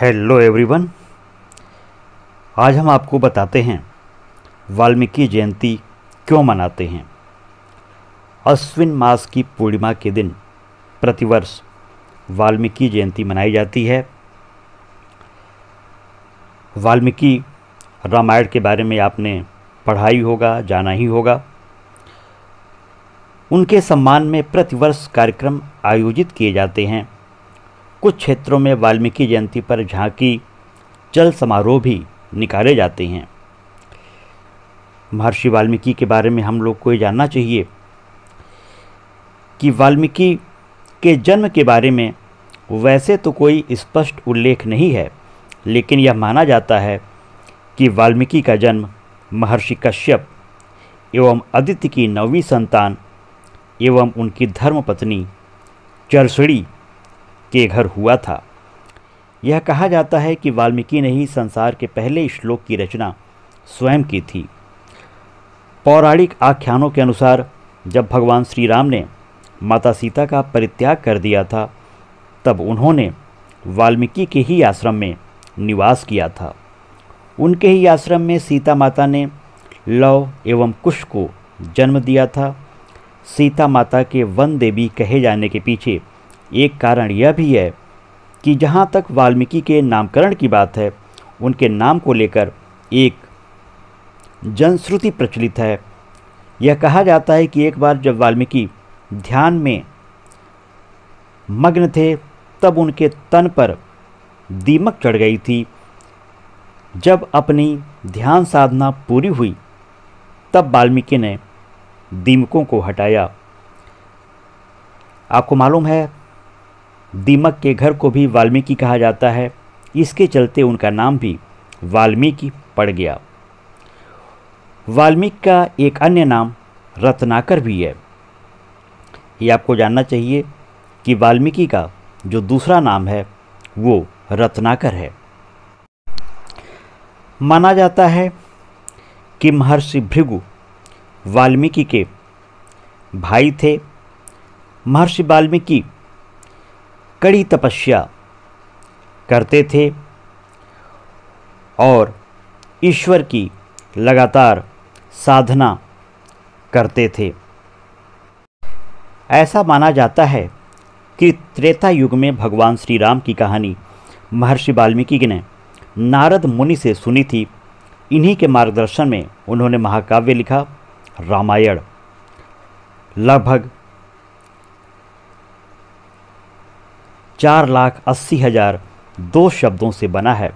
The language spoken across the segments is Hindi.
Hello everyone. आज हम आपको बताते हैं वाल्मीकि जयंती क्यों मनाते हैं। अश्विन मास की पूर्णिमा के दिन प्रतिवर्ष वाल्मीकि जयंती मनाई जाती है। वाल्मीकि रामायण के बारे में आपने पढ़ा ही होगा, जाना ही होगा। उनके सम्मान में प्रतिवर्ष कार्यक्रम आयोजित किए जाते हैं। कुछ क्षेत्रों में वाल्मीकि जयंती पर झांकी, चल समारोह भी निकाले जाते हैं। महर्षि वाल्मीकि के बारे में हम लोग को ये जानना चाहिए कि वाल्मीकि के जन्म के बारे में वैसे तो कोई स्पष्ट उल्लेख नहीं है, लेकिन यह माना जाता है कि वाल्मीकि का जन्म महर्षि कश्यप एवं अदिति की 9वीं संतान एवं उनकी धर्मपत्नी चरसड़ी के घर हुआ था। यह कहा जाता है कि वाल्मीकि ने ही संसार के पहले श्लोक की रचना स्वयं की थी। पौराणिक आख्यानों के अनुसार जब भगवान श्री राम ने माता सीता का परित्याग कर दिया था, तब उन्होंने वाल्मीकि के ही आश्रम में निवास किया था। उनके ही आश्रम में सीता माता ने लव एवं कुश को जन्म दिया था। सीता माता के वन देवी कहे जाने के पीछे एक कारण यह भी है कि जहाँ तक वाल्मीकि के नामकरण की बात है, उनके नाम को लेकर एक जनश्रुति प्रचलित है। यह कहा जाता है कि एक बार जब वाल्मीकि ध्यान में मग्न थे, तब उनके तन पर दीमक चढ़ गई थी। जब अपनी ध्यान साधना पूरी हुई, तब वाल्मीकि ने दीमकों को हटाया। आपको मालूम है, दीमक के घर को भी वाल्मीकि कहा जाता है। इसके चलते उनका नाम भी वाल्मीकि पड़ गया। वाल्मीकि का एक अन्य नाम रत्नाकर भी है। ये आपको जानना चाहिए कि वाल्मीकि का जो दूसरा नाम है वो रत्नाकर है। माना जाता है कि महर्षि भृगु वाल्मीकि के भाई थे। महर्षि वाल्मीकि कड़ी तपस्या करते थे और ईश्वर की लगातार साधना करते थे। ऐसा माना जाता है कि त्रेता युग में भगवान श्री राम की कहानी महर्षि वाल्मीकि ने नारद मुनि से सुनी थी। इन्हीं के मार्गदर्शन में उन्होंने महाकाव्य लिखा, रामायण। लगभग 4,80,002 शब्दों से बना है।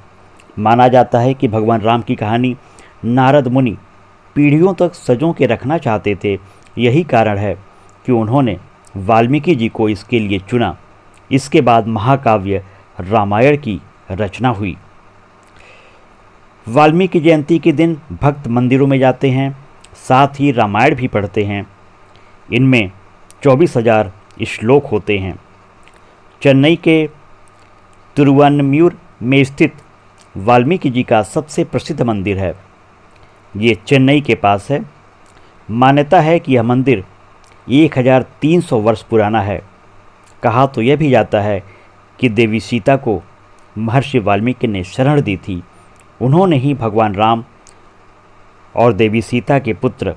माना जाता है कि भगवान राम की कहानी नारद मुनि पीढ़ियों तक सजों के रखना चाहते थे। यही कारण है कि उन्होंने वाल्मीकि जी को इसके लिए चुना। इसके बाद महाकाव्य रामायण की रचना हुई। वाल्मीकि जयंती के दिन भक्त मंदिरों में जाते हैं, साथ ही रामायण भी पढ़ते हैं। इनमें 24,000 श्लोक होते हैं। चेन्नई के तिरुवन्नमयूर में स्थित वाल्मीकि जी का सबसे प्रसिद्ध मंदिर है। ये चेन्नई के पास है। मान्यता है कि यह मंदिर 1300 वर्ष पुराना है। कहा तो यह भी जाता है कि देवी सीता को महर्षि वाल्मीकि ने शरण दी थी। उन्होंने ही भगवान राम और देवी सीता के पुत्र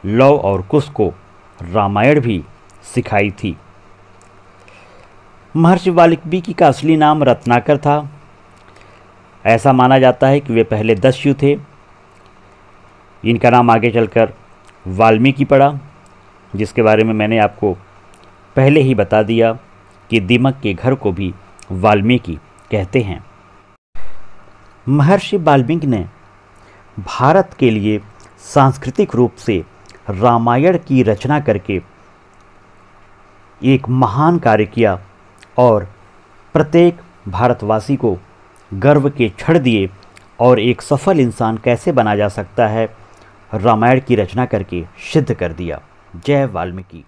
लव और कुश को रामायण भी सिखाई थी। महर्षि वाल्मीकि का असली नाम रत्नाकर था। ऐसा माना जाता है कि वे पहले दस्यु थे। इनका नाम आगे चलकर वाल्मीकि पड़ा, जिसके बारे में मैंने आपको पहले ही बता दिया कि दीमक के घर को भी वाल्मीकि कहते हैं। महर्षि वाल्मीकि ने भारत के लिए सांस्कृतिक रूप से रामायण की रचना करके एक महान कार्य किया और प्रत्येक भारतवासी को गर्व के क्षण दिए। और एक सफल इंसान कैसे बना जा सकता है, रामायण की रचना करके सिद्ध कर दिया। जय वाल्मीकि।